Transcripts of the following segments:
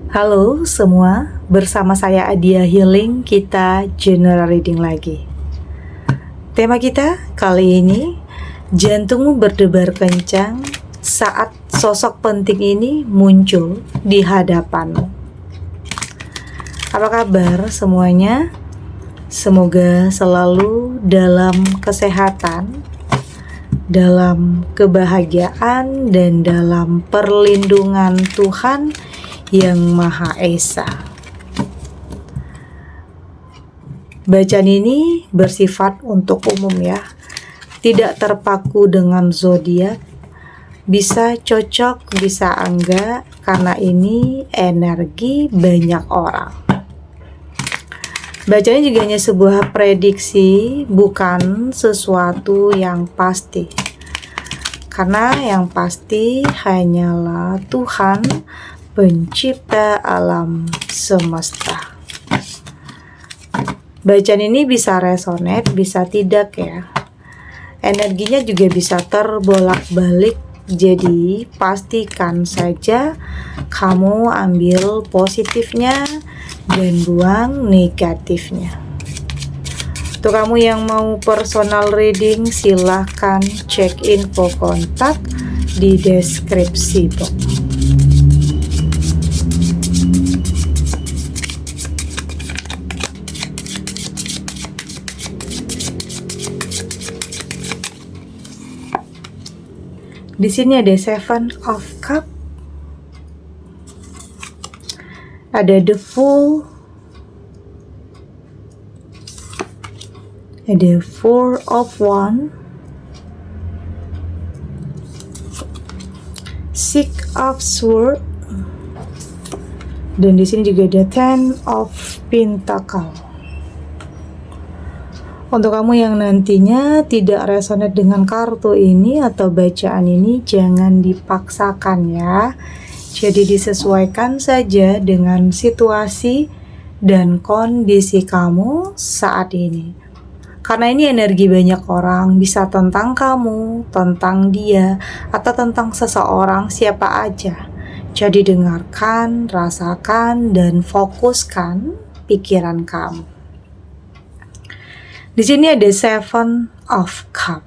Halo semua, bersama saya Adia Healing, kita general reading lagi. Tema kita kali ini, jantungmu berdebar kencang saat sosok penting ini muncul di hadapanmu. Apa kabar semuanya? Semoga selalu dalam kesehatan, dalam kebahagiaan, dan dalam perlindungan Tuhan Yang Maha Esa. Bacaan ini bersifat untuk umum ya, tidak terpaku dengan zodiak, bisa cocok, bisa enggak, karena ini energi banyak orang. Bacaan juga hanya sebuah prediksi, bukan sesuatu yang pasti. Karena yang pasti hanyalah Tuhan, Pencipta alam semesta. Bacaan ini bisa resonate, bisa tidak ya. Energinya juga bisa terbolak-balik. Jadi pastikan saja kamu ambil positifnya dan buang negatifnya. Untuk kamu yang mau personal reading, silahkan cek info kontak di deskripsi box. Di sini ada Seven of Cup, ada The Fool, ada Four of Wands, Six of Swords, dan di sini juga ada Ten of Pentacles. Untuk kamu yang nantinya tidak resonate dengan kartu ini atau bacaan ini, jangan dipaksakan ya. Jadi disesuaikan saja dengan situasi dan kondisi kamu saat ini. Karena ini energi banyak orang, bisa tentang kamu, tentang dia, atau tentang seseorang siapa aja. Jadi dengarkan, rasakan, dan fokuskan pikiran kamu. Di sini ada Seven of Cup.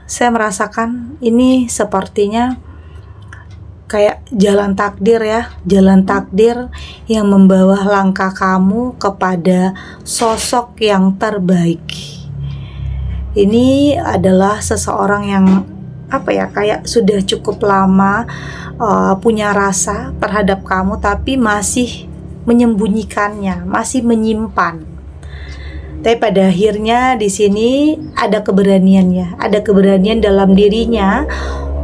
Saya merasakan ini sepertinya kayak jalan takdir ya, jalan takdir yang membawa langkah kamu kepada sosok yang terbaik. Ini adalah seseorang yang kayak sudah cukup lama punya rasa terhadap kamu, tapi masih menyembunyikannya, masih menyimpan. Tapi pada akhirnya di sini ada keberanian ya, ada keberanian dalam dirinya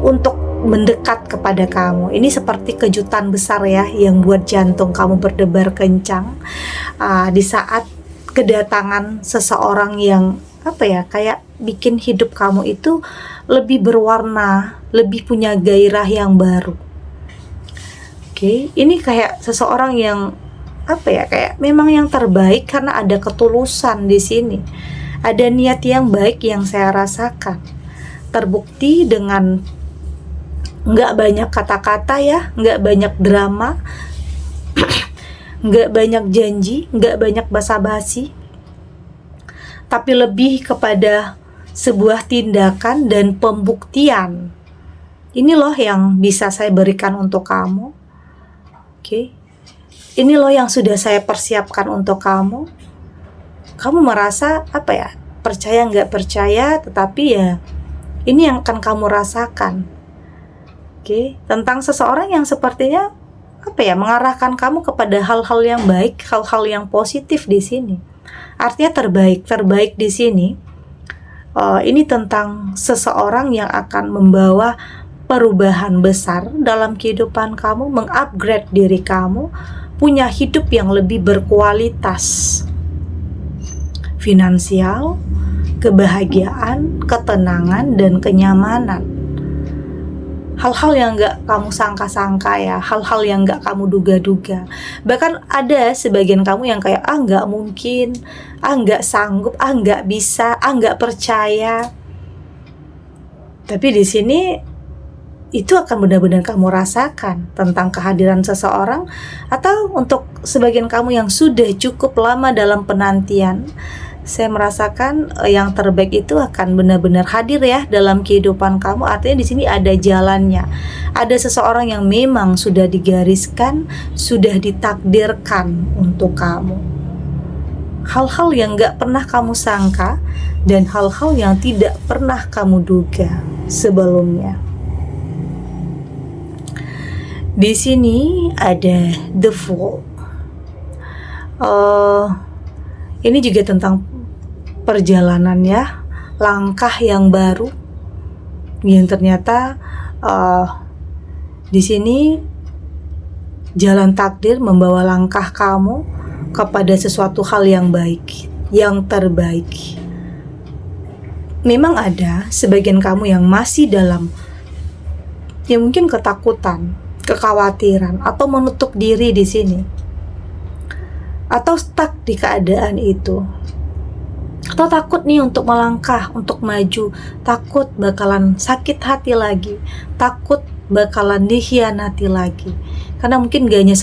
untuk mendekat kepada kamu. Ini seperti kejutan besar ya, yang buat jantung kamu berdebar kencang di saat kedatangan seseorang yang kayak bikin hidup kamu itu lebih berwarna, lebih punya gairah yang baru. Oke, ini kayak seseorang yang kayak memang yang terbaik karena ada ketulusan di sini. Ada niat yang baik yang saya rasakan. Terbukti dengan nggak banyak kata-kata ya, nggak banyak drama, nggak banyak janji, nggak banyak basa-basi, tapi lebih kepada sebuah tindakan dan pembuktian. Ini loh yang bisa saya berikan untuk kamu. Oke. Ini loh yang sudah saya persiapkan untuk kamu. Kamu merasa percaya nggak percaya, tetapi ya ini yang akan kamu rasakan. Oke, tentang seseorang yang sepertinya mengarahkan kamu kepada hal-hal yang baik, hal-hal yang positif di sini. Artinya terbaik di sini. Ini tentang seseorang yang akan membawa perubahan besar dalam kehidupan kamu, mengupgrade diri kamu, punya hidup yang lebih berkualitas, finansial, kebahagiaan, ketenangan, dan kenyamanan. Hal-hal yang gak kamu sangka-sangka ya, hal-hal yang gak kamu duga-duga. Bahkan ada sebagian kamu yang kayak gak mungkin, gak sanggup, gak bisa, gak percaya. Tapi di sini itu akan benar-benar kamu rasakan tentang kehadiran seseorang, atau untuk sebagian kamu yang sudah cukup lama dalam penantian, saya merasakan yang terbaik itu akan benar-benar hadir ya dalam kehidupan kamu. Artinya di sini ada jalannya. Ada seseorang yang memang sudah digariskan, sudah ditakdirkan untuk kamu. Hal-hal yang gak pernah kamu sangka dan hal-hal yang tidak pernah kamu duga sebelumnya. Di sini ada The Fool. Ini juga tentang perjalanan ya, langkah yang baru yang ternyata di sini jalan takdir membawa langkah kamu kepada sesuatu hal yang baik, yang terbaik. Memang ada sebagian kamu yang masih dalam mungkin ketakutan, kekhawatiran, atau menutup diri di sini, atau stuck di keadaan itu, atau takut nih untuk melangkah, untuk maju, takut bakalan sakit hati lagi, takut bakalan dikhianati lagi. Karena mungkin gak hanya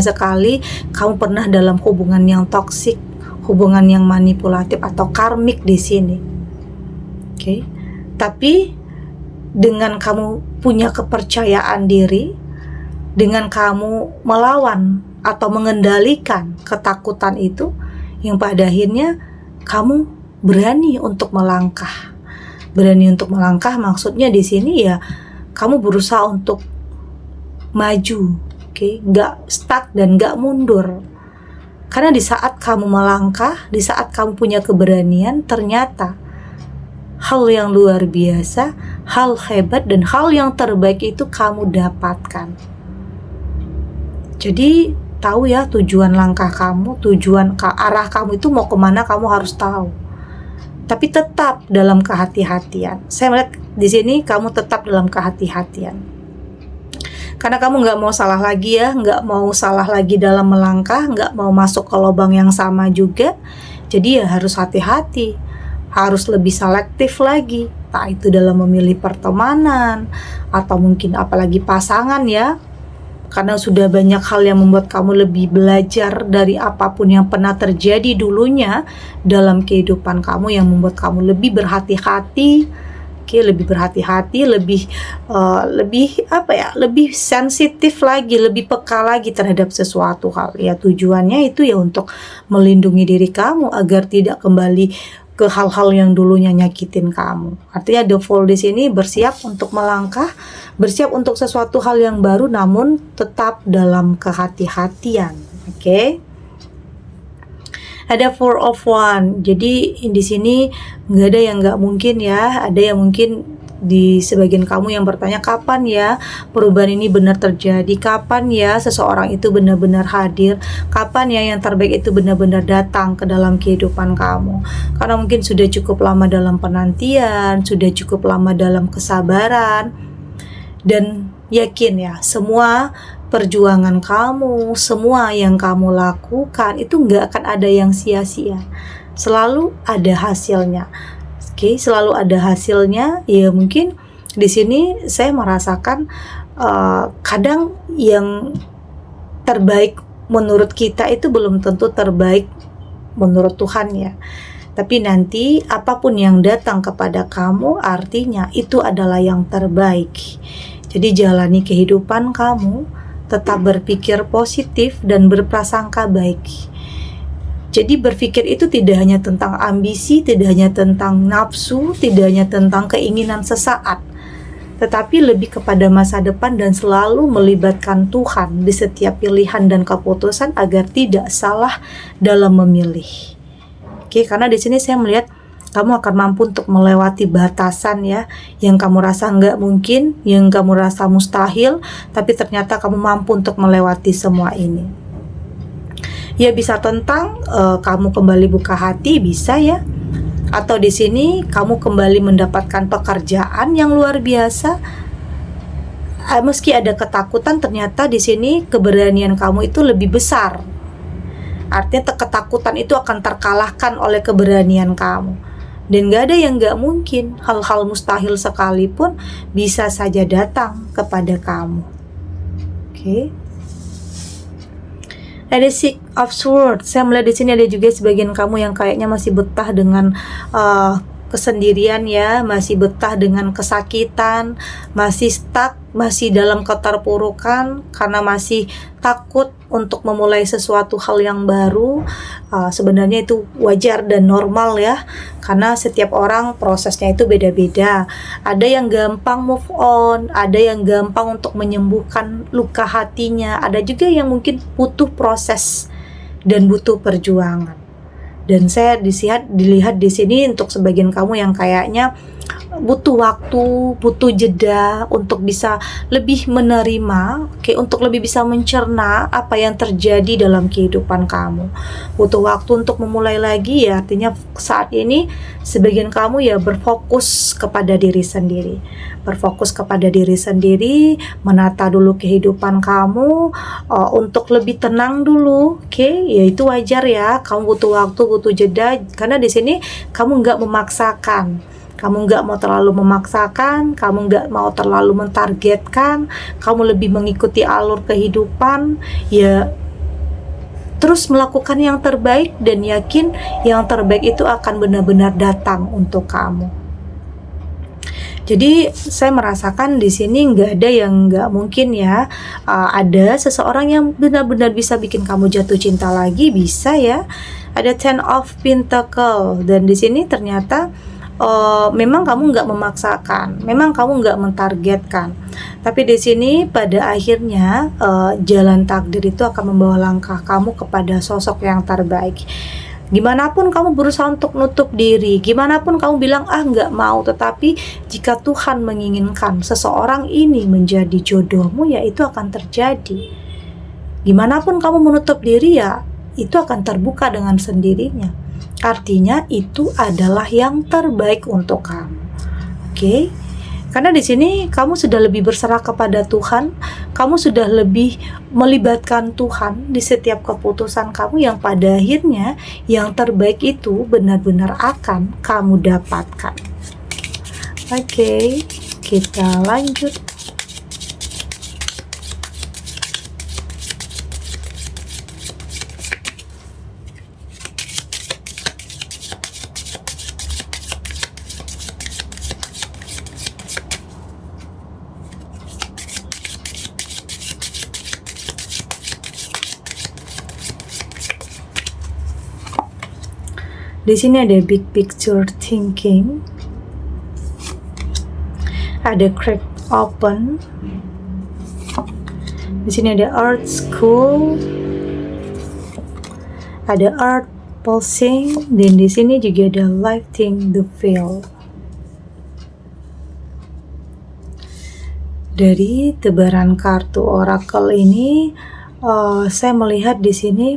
sekali kamu pernah dalam hubungan yang toksik, hubungan yang manipulatif atau karmik di sini. Oke. Tapi dengan kamu punya kepercayaan diri, dengan kamu melawan atau mengendalikan ketakutan itu, yang pada akhirnya kamu berani untuk melangkah. Berani untuk melangkah maksudnya di sini ya kamu berusaha untuk maju, oke? Nggak stuck dan nggak mundur. Karena di saat kamu melangkah, di saat kamu punya keberanian, ternyata hal yang luar biasa, hal hebat, dan hal yang terbaik itu kamu dapatkan. Jadi tahu ya tujuan langkah kamu, tujuan arah kamu itu mau kemana, kamu harus tahu. Tapi tetap dalam kehati-hatian. Saya melihat di sini kamu tetap dalam kehati-hatian. Karena kamu nggak mau salah lagi ya, nggak mau salah lagi dalam melangkah, nggak mau masuk ke lubang yang sama juga. Jadi ya harus hati-hati, harus lebih selektif lagi. Entah itu dalam memilih pertemanan, atau mungkin apalagi pasangan ya. Karena sudah banyak hal yang membuat kamu lebih belajar dari apapun yang pernah terjadi dulunya dalam kehidupan kamu, yang membuat kamu lebih berhati-hati, lebih berhati-hati, lebih sensitif lagi, lebih peka lagi terhadap sesuatu hal. Ya tujuannya itu ya untuk melindungi diri kamu agar tidak kembali ke hal-hal yang dulunya nyakitin kamu. Artinya the fool di sini bersiap untuk melangkah, bersiap untuk sesuatu hal yang baru, namun tetap dalam kehati-hatian. Oke? Ada Four of Wands. Jadi di sini nggak ada yang nggak mungkin ya. Ada yang mungkin di sebagian kamu yang bertanya, kapan ya perubahan ini benar terjadi, kapan ya seseorang itu benar-benar hadir, kapan ya yang terbaik itu benar-benar datang ke dalam kehidupan kamu. Karena mungkin sudah cukup lama dalam penantian, sudah cukup lama dalam kesabaran, dan yakin ya semua perjuangan kamu, semua yang kamu lakukan itu nggak akan ada yang sia-sia, selalu ada hasilnya. Oke, selalu ada hasilnya. Ya mungkin di sini saya merasakan kadang yang terbaik menurut kita itu belum tentu terbaik menurut Tuhan ya. Tapi nanti apapun yang datang kepada kamu artinya itu adalah yang terbaik. Jadi jalani kehidupan kamu, tetap berpikir positif dan berprasangka baik. Jadi berpikir itu tidak hanya tentang ambisi, tidak hanya tentang nafsu, tidak hanya tentang keinginan sesaat, tetapi lebih kepada masa depan dan selalu melibatkan Tuhan di setiap pilihan dan keputusan agar tidak salah dalam memilih. Oke, karena di sini saya melihat kamu akan mampu untuk melewati batasan ya, yang kamu rasa nggak mungkin, yang kamu rasa mustahil, tapi ternyata kamu mampu untuk melewati semua ini. Ya bisa tentang kamu kembali buka hati, bisa ya. Atau di sini kamu kembali mendapatkan pekerjaan yang luar biasa. Meski ada ketakutan, ternyata di sini keberanian kamu itu lebih besar. Artinya ketakutan itu akan terkalahkan oleh keberanian kamu. Dan gak ada yang gak mungkin, hal-hal mustahil sekalipun bisa saja datang kepada kamu. Oke. Ada Six of Swords. Saya melihat di sini ada juga sebagian kamu yang kayaknya masih betah dengan kesendirian ya, masih betah dengan kesakitan, masih stuck, masih dalam keterpurukan karena masih takut untuk memulai sesuatu hal yang baru. Sebenarnya itu wajar dan normal ya, karena setiap orang prosesnya itu beda-beda. Ada yang gampang move on, ada yang gampang untuk menyembuhkan luka hatinya, ada juga yang mungkin butuh proses dan butuh perjuangan. Dan saya dilihat di sini untuk sebagian kamu yang kayaknya butuh waktu, butuh jeda untuk bisa lebih menerima, untuk lebih bisa mencerna apa yang terjadi dalam kehidupan kamu. Butuh waktu untuk memulai lagi ya, artinya saat ini sebagian kamu ya berfokus kepada diri sendiri. Berfokus kepada diri sendiri, menata dulu kehidupan kamu, untuk lebih tenang dulu, ya itu wajar ya. Kamu butuh waktu, butuh jeda, karena di sini kamu nggak memaksakan. Kamu nggak mau terlalu memaksakan, kamu nggak mau terlalu mentargetkan, kamu lebih mengikuti alur kehidupan, ya terus melakukan yang terbaik dan yakin yang terbaik itu akan benar-benar datang untuk kamu. Jadi saya merasakan di sini nggak ada yang nggak mungkin ya. Ada seseorang yang benar-benar bisa bikin kamu jatuh cinta lagi, bisa ya. Ada Ten of Pentacles dan di sini ternyata memang kamu nggak memaksakan, memang kamu nggak mentargetkan, tapi di sini pada akhirnya jalan takdir itu akan membawa langkah kamu kepada sosok yang terbaik. Gimana pun kamu berusaha untuk nutup diri, gimana pun kamu bilang nggak mau, tetapi jika Tuhan menginginkan seseorang ini menjadi jodohmu, ya itu akan terjadi. Gimana pun kamu menutup diri, ya itu akan terbuka dengan sendirinya. Artinya itu adalah yang terbaik untuk kamu. Oke? Karena di sini kamu sudah lebih berserah kepada Tuhan, kamu sudah lebih melibatkan Tuhan di setiap keputusan kamu yang pada akhirnya yang terbaik itu benar-benar akan kamu dapatkan. Oke, kita lanjut. Di sini ada big picture thinking, ada crack open, di sini ada art school, ada art pulsing, dan di sini juga ada lifting the veil. Dari tebaran kartu oracle ini, saya melihat di sini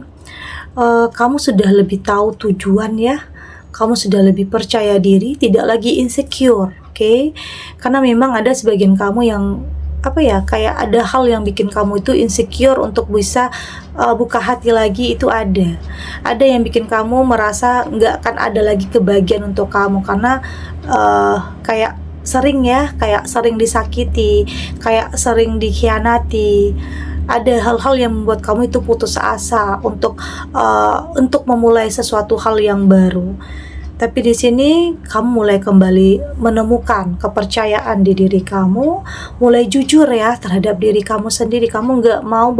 kamu sudah lebih tahu tujuan ya, kamu sudah lebih percaya diri, tidak lagi insecure, oke? Karena memang ada sebagian kamu yang kayak ada hal yang bikin kamu itu insecure untuk bisa buka hati lagi, itu ada yang bikin kamu merasa nggak akan ada lagi kebahagiaan untuk kamu karena kayak sering disakiti, kayak sering dikhianati. Ada hal-hal yang membuat kamu itu putus asa untuk memulai sesuatu hal yang baru. Tapi di sini kamu mulai kembali menemukan kepercayaan di diri kamu, mulai jujur ya terhadap diri kamu sendiri. Kamu nggak mau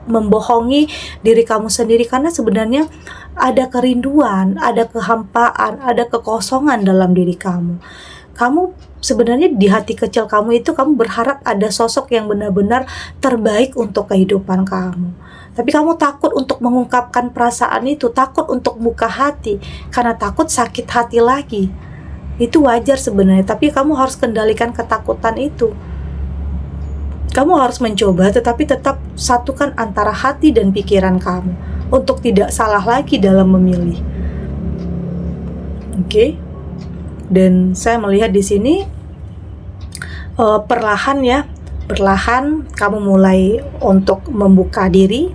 membohongi diri kamu sendiri karena sebenarnya ada kerinduan, ada kehampaan, ada kekosongan dalam diri kamu. Kamu sebenarnya di hati kecil kamu itu kamu berharap ada sosok yang benar-benar terbaik untuk kehidupan kamu. Tapi kamu takut untuk mengungkapkan perasaan itu, takut untuk buka hati, karena takut sakit hati lagi. Itu wajar sebenarnya, tapi kamu harus kendalikan ketakutan itu. Kamu harus mencoba, tetapi tetap satukan antara hati dan pikiran kamu, untuk tidak salah lagi dalam memilih. Oke? Dan saya melihat di sini perlahan kamu mulai untuk membuka diri,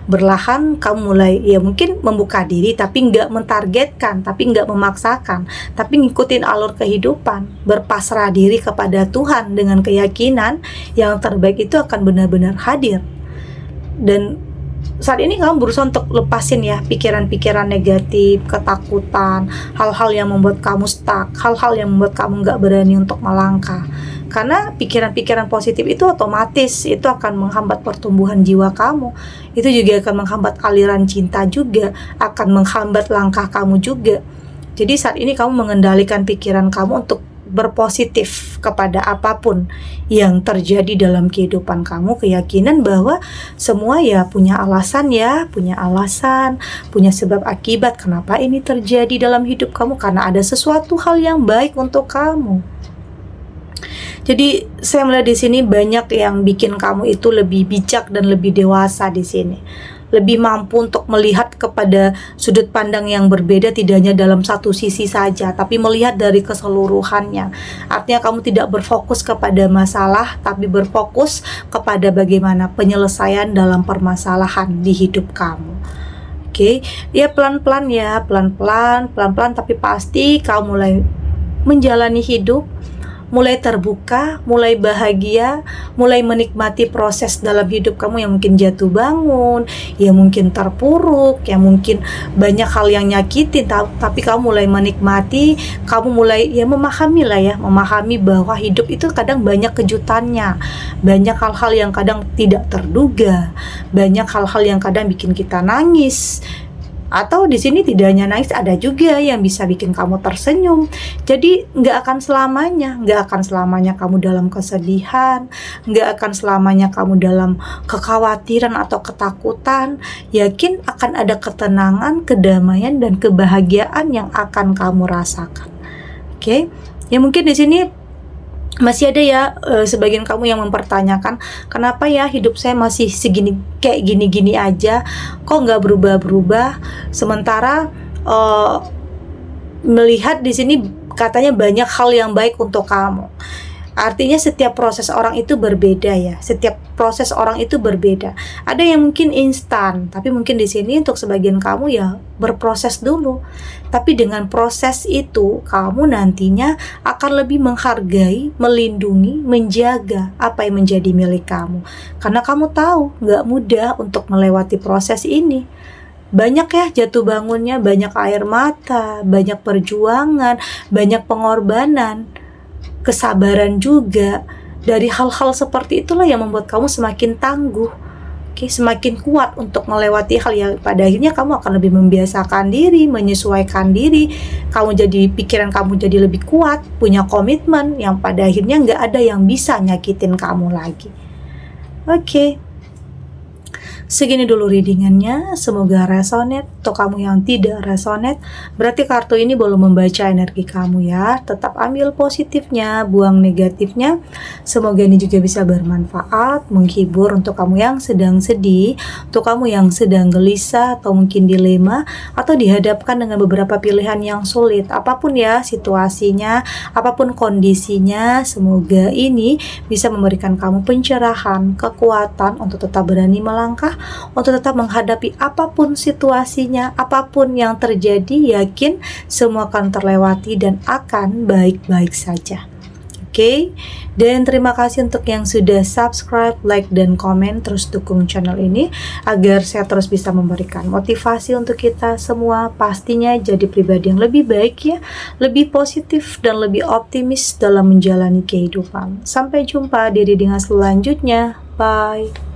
Berlahan kamu mulai ya mungkin membuka diri, tapi nggak mentargetkan, tapi nggak memaksakan, tapi ngikutin alur kehidupan, berpasrah diri kepada Tuhan dengan keyakinan yang terbaik itu akan benar-benar hadir. Dan saat ini kamu berusaha untuk lepasin ya pikiran-pikiran negatif, ketakutan, hal-hal yang membuat kamu stuck, hal-hal yang membuat kamu nggak berani untuk melangkah. Karena pikiran-pikiran positif itu otomatis itu akan menghambat pertumbuhan jiwa kamu. Itu juga akan menghambat aliran cinta juga, akan menghambat langkah kamu juga. Jadi saat ini kamu mengendalikan pikiran kamu untuk berpositif kepada apapun yang terjadi dalam kehidupan kamu, keyakinan bahwa semua ya punya alasan, punya sebab akibat kenapa ini terjadi dalam hidup kamu, karena ada sesuatu hal yang baik untuk kamu. Jadi saya melihat di sini banyak yang bikin kamu itu lebih bijak dan lebih dewasa di sini. Lebih mampu untuk melihat kepada sudut pandang yang berbeda, tidak hanya dalam satu sisi saja, tapi melihat dari keseluruhannya. Artinya kamu tidak berfokus kepada masalah, tapi berfokus kepada bagaimana penyelesaian dalam permasalahan di hidup kamu. Oke, ya pelan-pelan, tapi pasti kamu mulai menjalani hidup, mulai terbuka, mulai bahagia, mulai menikmati proses dalam hidup kamu yang mungkin jatuh bangun, yang mungkin terpuruk, yang mungkin banyak hal yang nyakitin, tapi kamu mulai menikmati, kamu mulai ya memahami bahwa hidup itu kadang banyak kejutannya, banyak hal-hal yang kadang tidak terduga, banyak hal-hal yang kadang bikin kita nangis. Atau di sini tidak hanya nangis, ada juga yang bisa bikin kamu tersenyum. Jadi nggak akan selamanya kamu dalam kesedihan, nggak akan selamanya kamu dalam kekhawatiran atau ketakutan. Yakin akan ada ketenangan, kedamaian, dan kebahagiaan yang akan kamu rasakan. Oke, ya mungkin di sini masih ada ya sebagian kamu yang mempertanyakan, kenapa ya hidup saya masih kayak gini-gini aja, kok nggak berubah-berubah, sementara melihat di sini katanya banyak hal yang baik untuk kamu. Artinya setiap proses orang itu berbeda ya. Setiap proses orang itu berbeda. Ada yang mungkin instan, tapi mungkin di sini untuk sebagian kamu ya berproses dulu. Tapi dengan proses itu kamu nantinya akan lebih menghargai, melindungi, menjaga apa yang menjadi milik kamu. Karena kamu tahu nggak mudah untuk melewati proses ini. Banyak ya jatuh bangunnya, banyak air mata, banyak perjuangan, banyak pengorbanan, kesabaran juga. Dari hal-hal seperti itulah yang membuat kamu semakin tangguh, semakin kuat untuk melewati hal yang pada akhirnya kamu akan lebih membiasakan diri, menyesuaikan diri. Pikiran kamu jadi lebih kuat, punya komitmen yang pada akhirnya nggak ada yang bisa nyakitin kamu lagi. Oke. Segini dulu readingannya, semoga resonate. Untuk kamu yang tidak resonate, berarti kartu ini belum membaca energi kamu ya. Tetap ambil positifnya, buang negatifnya. Semoga ini juga bisa bermanfaat, menghibur untuk kamu yang sedang sedih, untuk kamu yang sedang gelisah atau mungkin dilema, atau dihadapkan dengan beberapa pilihan yang sulit. Apapun ya situasinya, apapun kondisinya, semoga ini bisa memberikan kamu pencerahan, kekuatan untuk tetap berani melangkah, untuk tetap menghadapi apapun situasinya, apapun yang terjadi. Yakin semua akan terlewati dan akan baik-baik saja. Oke, dan terima kasih untuk yang sudah subscribe, like, dan komen. Terus dukung channel ini agar saya terus bisa memberikan motivasi untuk kita semua, pastinya jadi pribadi yang lebih baik ya, lebih positif dan lebih optimis dalam menjalani kehidupan. Sampai jumpa di readingan selanjutnya. Bye.